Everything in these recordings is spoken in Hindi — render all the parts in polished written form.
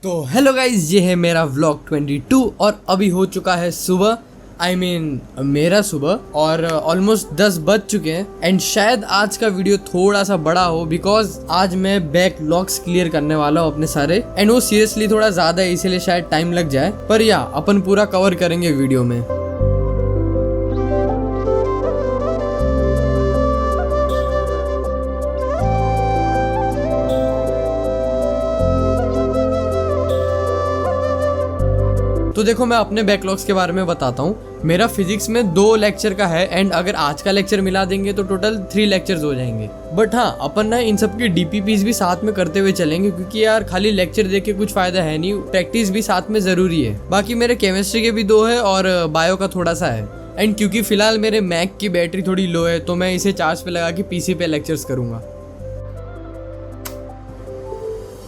तो हेलो गाइज, ये है मेरा व्लॉग 22 और अभी हो चुका है सुबह। मेरा सुबह और ऑलमोस्ट 10 बज चुके हैं। एंड शायद आज का वीडियो थोड़ा सा बड़ा हो बिकॉज आज मैं बैकलॉग्स क्लियर करने वाला हूँ अपने सारे। एंड वो सीरियसली थोड़ा ज्यादा है, इसीलिए शायद टाइम लग जाए, पर या अपन पूरा कवर करेंगे वीडियो में। तो देखो, मैं अपने बैकलॉग्स के बारे में बताता हूँ। मेरा फिजिक्स में 2 लेक्चर का है एंड अगर आज का लेक्चर मिला देंगे तो टोटल 3 लेक्चर्स हो जाएंगे। बट हाँ, अपन ना इन सब की डीपीपीज भी साथ में करते हुए चलेंगे, क्योंकि यार खाली लेक्चर देख के कुछ फायदा है नहीं, प्रैक्टिस भी साथ में जरूरी है। बाकी मेरे केमिस्ट्री के भी 2 है और बायो का थोड़ा सा है। एंड क्योंकि फिलहाल मेरे मैक की बैटरी थोड़ी लो है तो मैं इसे चार्ज पे लगा के पीसी पे लेक्चर्स करूंगा।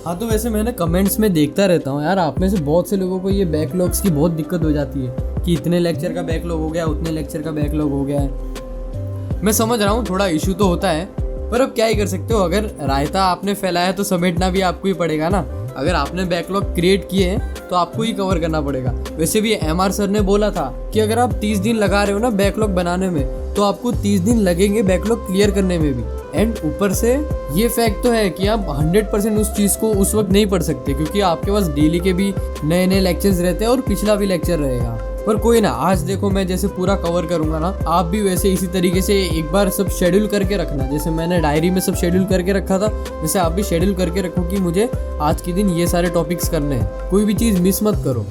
हाँ, तो वैसे मैंने कमेंट्स में देखता रहता हूँ यार, आप में से बहुत से लोगों को ये बैकलॉग्स की बहुत दिक्कत हो जाती है कि इतने लेक्चर का बैकलॉग हो गया, उतने लेक्चर का बैकलॉग हो गया है। मैं समझ रहा हूँ थोड़ा इशू तो होता है, पर अब क्या ही कर सकते हो। अगर रायता आपने फैलाया तो समेटना भी आपको ही पड़ेगा ना। अगर आपने बैकलॉग क्रिएट किए हैं तो आपको ही कवर करना पड़ेगा। वैसे भी MR सर ने बोला था कि अगर आप 30 दिन लगा रहे हो ना बैकलॉग बनाने में, तो आपको 30 दिन लगेंगे बैकलॉग क्लियर करने में भी। एंड ऊपर से ये फैक्ट तो है कि आप 100% उस चीज़ को उस वक्त नहीं पढ़ सकते, क्योंकि आपके पास डेली के भी नए नए लेक्चर्स रहते हैं और पिछला भी लेक्चर रहेगा। पर कोई ना, आज देखो मैं जैसे पूरा कवर करूंगा ना, आप भी वैसे इसी तरीके से एक बार सब शेड्यूल करके रखना। जैसे मैंने डायरी में सब शेड्यूल करके रखा था, वैसे आप भी शेड्यूल करके रखो कि मुझे आज के दिन ये सारे टॉपिक्स करने हैं। कोई भी चीज़ मिस मत करो।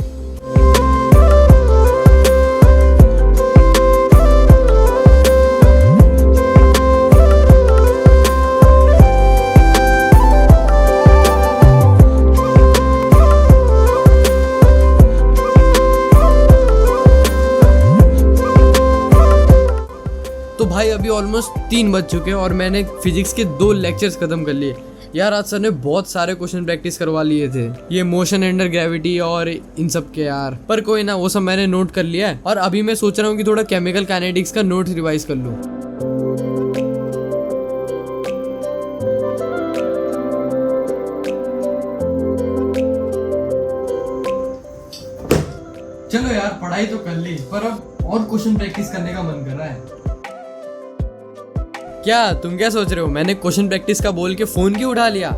तो भाई अभी ऑलमोस्ट 3 बज चुके हैं और मैंने फिजिक्स के 2 लेक्चर्स खत्म कर लिए। यार आज सर ने बहुत सारे क्वेश्चन प्रैक्टिस करवा लिए थे, ये मोशन अंडर ग्रेविटी और इन सब के यार। पर कोई ना, वो सब मैंने नोट कर लिया है और अभी मैं सोच रहा हूँ कि थोड़ा केमिकल काइनेटिक्स का नोट रिवाइज कर लूँ। चलो यार, पढ़ाई तो कर ली, पर अब और क्वेश्चन प्रैक्टिस करने का मन कर रहा है। क्या तुम क्या सोच रहे हो, मैंने क्वेश्चन प्रैक्टिस का बोल के फोन क्यों उठा लिया?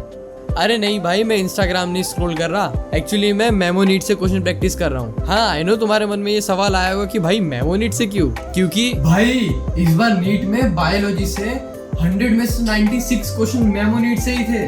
अरे नहीं भाई, मैं इंस्टाग्राम नहीं स्क्रॉल कर रहा, एक्चुअली मैं मेमोनीट से क्वेश्चन प्रैक्टिस कर रहा हूँ। हाँ, आई नो तुम्हारे मन में ये सवाल आया होगा कि भाई मेमोनीट से क्यों? क्योंकि भाई इस बार नीट में बायोलॉजी से 100 में से 96 क्वेश्चन मेमोनीट से ही थे।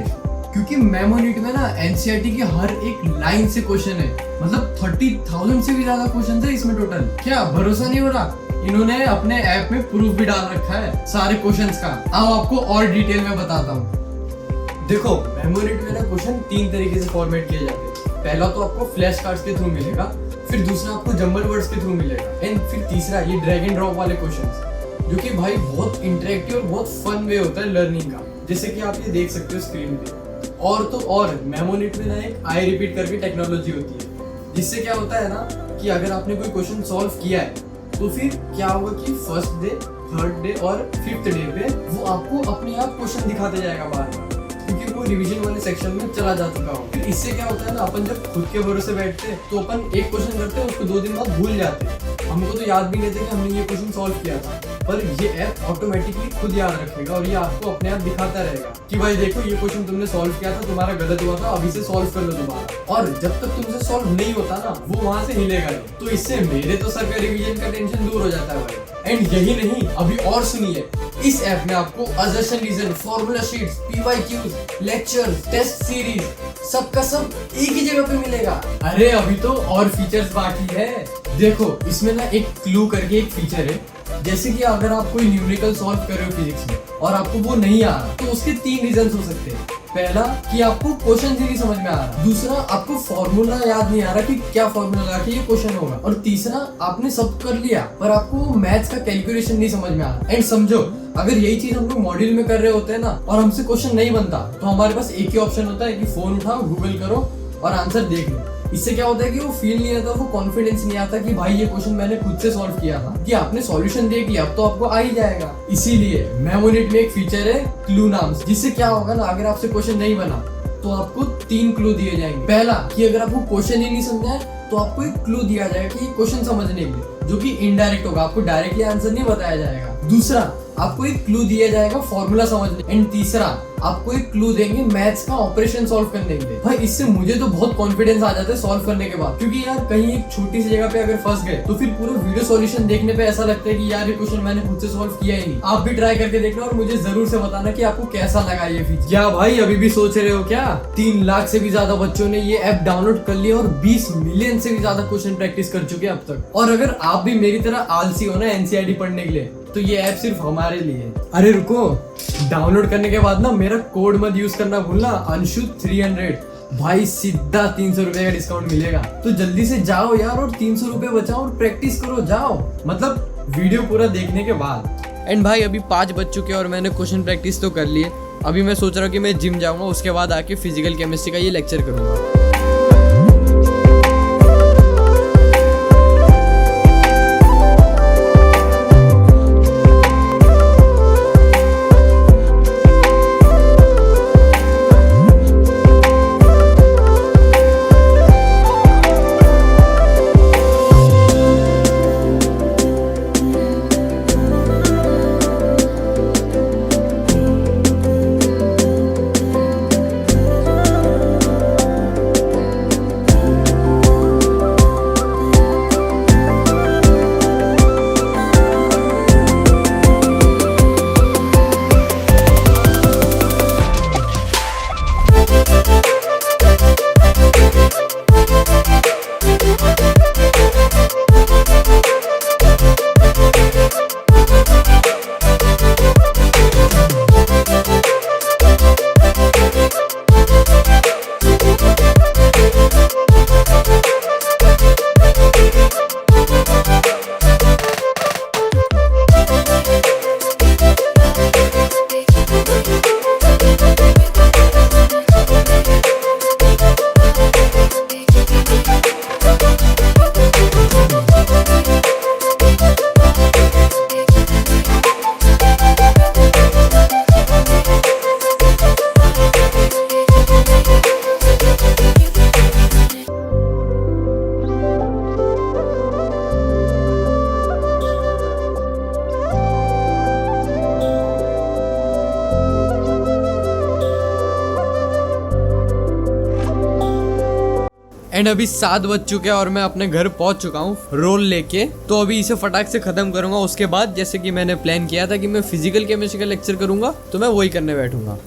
क्योंकि मेमोनीट में ना एनसीईआरटी की हर एक लाइन से क्वेश्चन है, मतलब 30,000 से भी ज्यादा क्वेश्चन है इसमें टोटल। क्या भरोसा नहीं हो रहा? इन्होंने अपने ऐप में प्रूफ भी डाल रखा है सारे क्वेश्चंस का। आओ आपको और डिटेल में बताता हूँ। देखो, मेमोनीट में ना क्वेश्चन 3 तरीके से फॉर्मेट किए जाते हैं। पहला तो आपको फ्लैश कार्ड्स के थ्रू मिलेगा, फिर दूसरा आपको जंबल वर्ड्स के थ्रू मिलेगा, एंड फिर तीसरा ये ड्रैग एंड ड्रॉप वाले क्वेश्चंस, जो कि भाई बहुत इंटरेक्टिव और बहुत फन वे होता है लर्निंग का, जैसे कि आप ये देख सकते हो स्क्रीन पे। और तो और मेमोनीट में ना एक आई रिपीट करके टेक्नोलॉजी होती है, जिससे क्या होता है ना कि अगर आपने कोई क्वेश्चन सॉल्व किया है तो फिर क्या होगा कि फर्स्ट डे, थर्ड डे और 5th डे पे वो आपको अपने आप क्वेश्चन दिखाते जाएगा बार-बार, क्योंकि वो रिवीजन वाले सेक्शन में चला जा चुका हो। फिर इससे क्या होता है ना, अपन जब खुद के भरोसे बैठते हैं तो अपन एक क्वेश्चन करते हैं, उसको 2 दिन बाद भूल जाते हैं। हमको तो याद भी नहीं था कि हमने ये क्वेश्चन सॉल्व किया था, पर ये ऐप ऑटोमेटिकली खुद याद रखेगा और ये आपको अपने आप दिखाता रहेगा कि भाई देखो, ये क्वेश्चन तुमने सॉल्व किया था, तुम्हारा गलत हुआ था, अभी से सॉल्व कर लो दोबारा। और जब तक तुमसे सॉल्व नहीं होता ना, वो वहां से हिलेगा नहीं। तो इससे मेरे तो सर का रिवीजन का टेंशन दूर हो जाता है भाई। एंड यही नहीं, अभी और सुनिए, इस ऐप में आपको assertion reason, formula sheets, PYQs, lectures, test series, सबका सब एक ही जगह पे मिलेगा। अरे अभी तो और फीचर्स बाकी है। देखो, इसमें ना एक क्लू करके एक फीचर है, जैसे कि अगर आप कोई न्यूमेरिकल सॉल्व कर रहे हो फिजिक्स में और आपको वो नहीं आ रहा, तो उसके 3 रीजंस हो सकते हैं। पहला कि आपको क्वेश्चन ही नहीं समझ में आ रहा, दूसरा आपको फॉर्मूला याद नहीं आ रहा कि क्या फॉर्मूला लगा के ये क्वेश्चन होगा, और तीसरा आपने सब कर लिया पर आपको मैथ्स का कैलकुलेशन नहीं समझ में आ रहा। एंड समझो, अगर यही चीज हम लोग मॉड्यूल में कर रहे होते हैं ना और हमसे क्वेश्चन नहीं बनता, तो हमारे पास एक ही ऑप्शन होता है कि फोन उठाओ, गूगल करो और आंसर देख लो। इससे क्या होता है कि वो फील नहीं आता, वो कॉन्फिडेंस नहीं आता कि भाई ये क्वेश्चन मैंने खुद से सॉल्व किया था, कि आपने सॉल्यूशन देख लिया, अब तो आपको आ ही जाएगा। इसीलिए मेमोनीट में एक फीचर है क्लू नाम से, जिससे क्या होगा ना, अगर आपसे क्वेश्चन नहीं बना तो आपको 3 क्लू दिए जाएंगे। पहला कि अगर आपको क्वेश्चन ही नहीं समझा है तो आपको एक क्लू दिया जाएगा कि ये क्वेश्चन समझने के लिए, जो कि इनडायरेक्ट होगा, आपको डायरेक्टली आंसर नहीं बताया जाएगा। दूसरा, आपको एक क्लू दिया जाएगा फॉर्मूला समझने। एंड तीसरा, आपको एक क्लू देंगे मैथ्स का ऑपरेशन सॉल्व करने के लिए। भाई इससे मुझे तो बहुत कॉन्फिडेंस आ जाता है सॉल्व करने के बाद, क्योंकि यार कहीं एक छोटी सी जगह पे अगर फंस गए तो फिर पूरा वीडियो सॉल्यूशन देखने पे ऐसा लगता है कि यार ये क्वेश्चन मैंने खुद से सॉल्व किया ही नहीं। आप भी ट्राई करके देखना और मुझे जरूर से बताना कि आपको कैसा लगा ये फीचर। क्या भाई अभी भी सोच रहे हो क्या? 3 लाख से भी ज्यादा बच्चों ने ये ऐप डाउनलोड कर लिया और 20 मिलियन से भी ज्यादा क्वेश्चन प्रैक्टिस कर चुके हैं अब तक। और अगर आप भी मेरी तरह आलसी हो ना एनसीईआरटी पढ़ने के लिए, तो ये ऐप सिर्फ हमारे लिए है। अरे रुको, डाउनलोड करने के बाद ना मेरा कोड मत यूज करना भूलना, अंशु 300। भाई सीधा 300 रुपए का डिस्काउंट मिलेगा। तो जल्दी से जाओ यार और 300 रुपए बचाओ और प्रैक्टिस करो। जाओ, मतलब वीडियो पूरा देखने के बाद। एंड भाई अभी 5 बज चुके हैं और मैंने क्वेश्चन प्रैक्टिस तो कर ली है। अभी मैं सोच रहा हूँ कि मैं जिम जाऊंगा, उसके बाद आके फिजिकल केमिस्ट्री का ये लेक्चर करूंगा। एंड अभी 7 बज चुके हैं और मैं अपने घर पहुंच चुका हूँ रोल लेके। तो अभी इसे फटाक से खत्म करूंगा। उसके बाद जैसे कि मैंने प्लान किया था कि मैं फिजिकल केमिस्ट्री का लेक्चर करूंगा, तो मैं वही करने बैठूंगा।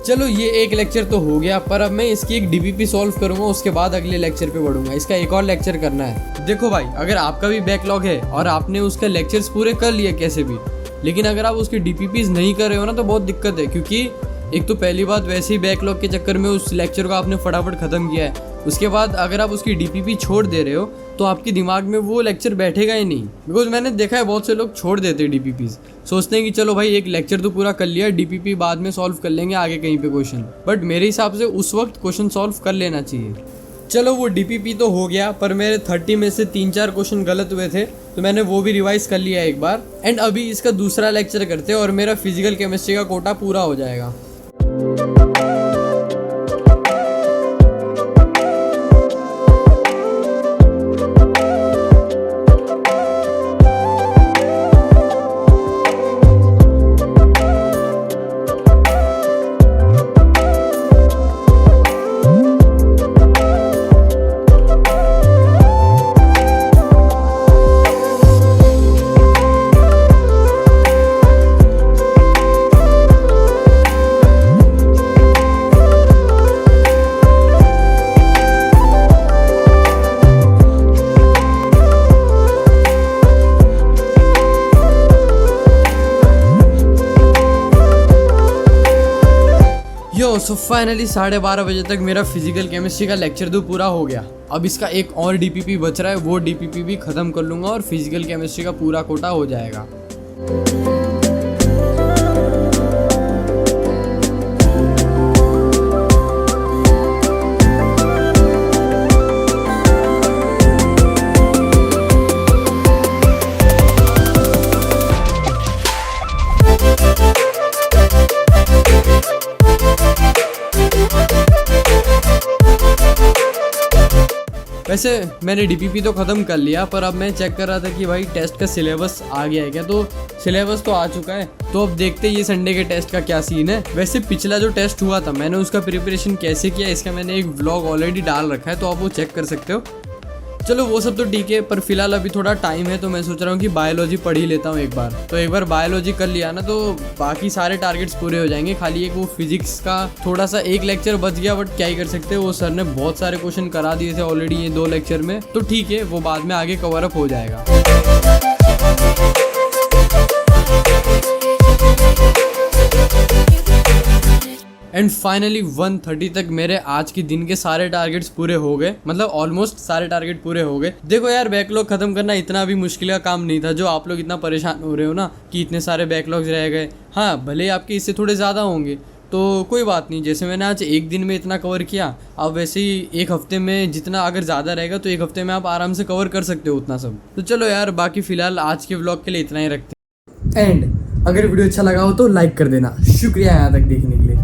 चलो ये एक लेक्चर तो हो गया, पर अब मैं इसकी एक डीपीपी सॉल्व करूंगा, उसके बाद अगले लेक्चर पे बढ़ूंगा। इसका एक और लेक्चर करना है। देखो भाई, अगर आपका भी बैकलॉग है और आपने उसके लेक्चर्स पूरे कर लिए कैसे भी, लेकिन अगर आप उसकी डीपीपीज नहीं कर रहे हो ना, तो बहुत दिक्कत है। क्योंकि एक तो पहली बात, वैसे ही बैकलॉग के चक्कर में उस लेक्चर को आपने फटाफट खत्म किया है। उसके बाद अगर आप उसकी डीपीपी छोड़ दे रहे हो तो आपके दिमाग में वो लेक्चर बैठेगा ही नहीं। बिकॉज मैंने देखा है बहुत से लोग छोड़ देते हैं डीपीपीज, सोचते हैं कि चलो भाई एक लेक्चर तो पूरा कर लिया, डीपीपी बाद में सॉल्व कर लेंगे आगे कहीं पे क्वेश्चन। बट मेरे हिसाब से उस वक्त क्वेश्चन सॉल्व कर लेना चाहिए। चलो वो डीपीपी तो हो गया, पर मेरे 30 में से 3-4 क्वेश्चन गलत हुए थे, तो मैंने वो भी रिवाइज कर लिया एक बार। एंड अभी इसका दूसरा लेक्चर करते हैं और मेरा फिजिकल केमिस्ट्री का कोटा पूरा हो जाएगा। चलो सो फाइनली 12:30 बजे तक मेरा फिजिकल केमिस्ट्री का लेक्चर तो पूरा हो गया। अब इसका एक और डीपीपी बच रहा है, वो डीपीपी भी खत्म कर लूँगा और फिजिकल केमिस्ट्री का पूरा कोटा हो जाएगा। वैसे मैंने डीपीपी तो ख़त्म कर लिया, पर अब मैं चेक कर रहा था कि भाई टेस्ट का सिलेबस आ गया है क्या। तो सिलेबस तो आ चुका है, तो अब देखते हैं ये संडे के टेस्ट का क्या सीन है। वैसे पिछला जो टेस्ट हुआ था मैंने उसका प्रिपरेशन कैसे किया इसका मैंने एक व्लॉग ऑलरेडी डाल रखा है, तो आप वो चेक कर सकते हो। चलो वो सब तो ठीक है, पर फिलहाल अभी थोड़ा टाइम है तो मैं सोच रहा हूँ कि बायोलॉजी पढ़ ही लेता हूँ एक बार। तो एक बार बायोलॉजी कर लिया ना तो बाकी सारे टारगेट्स पूरे हो जाएंगे। खाली एक वो फिजिक्स का थोड़ा सा एक लेक्चर बच गया, बट क्या ही कर सकते हैं, वो सर ने बहुत सारे क्वेश्चन करा दिए थे ऑलरेडी ये 2 लेक्चर में। तो ठीक है, वो बाद में आगे कवर अप हो जाएगा। एंड फाइनली 1:30 तक मेरे आज के दिन के सारे टारगेट्स पूरे हो गए, मतलब ऑलमोस्ट सारे टारगेट पूरे हो गए। देखो यार, बैकलॉग खत्म करना इतना भी मुश्किल का काम नहीं था, जो आप लोग इतना परेशान हो रहे हो ना कि इतने सारे बैकलॉग्स रह गए। हाँ, भले आपके इससे थोड़े ज़्यादा होंगे तो कोई बात नहीं, जैसे मैंने आज एक दिन में इतना कवर किया, अब वैसे ही एक हफ्ते में जितना अगर ज़्यादा रहेगा तो एक हफ्ते में आप आराम से कवर कर सकते हो उतना सब। तो चलो यार, बाकी फ़िलहाल आज के व्लॉग के लिए इतना ही रखते हैं। एंड अगर वीडियो अच्छा लगा हो तो लाइक कर देना। शुक्रिया यहाँ तक देखने के लिए।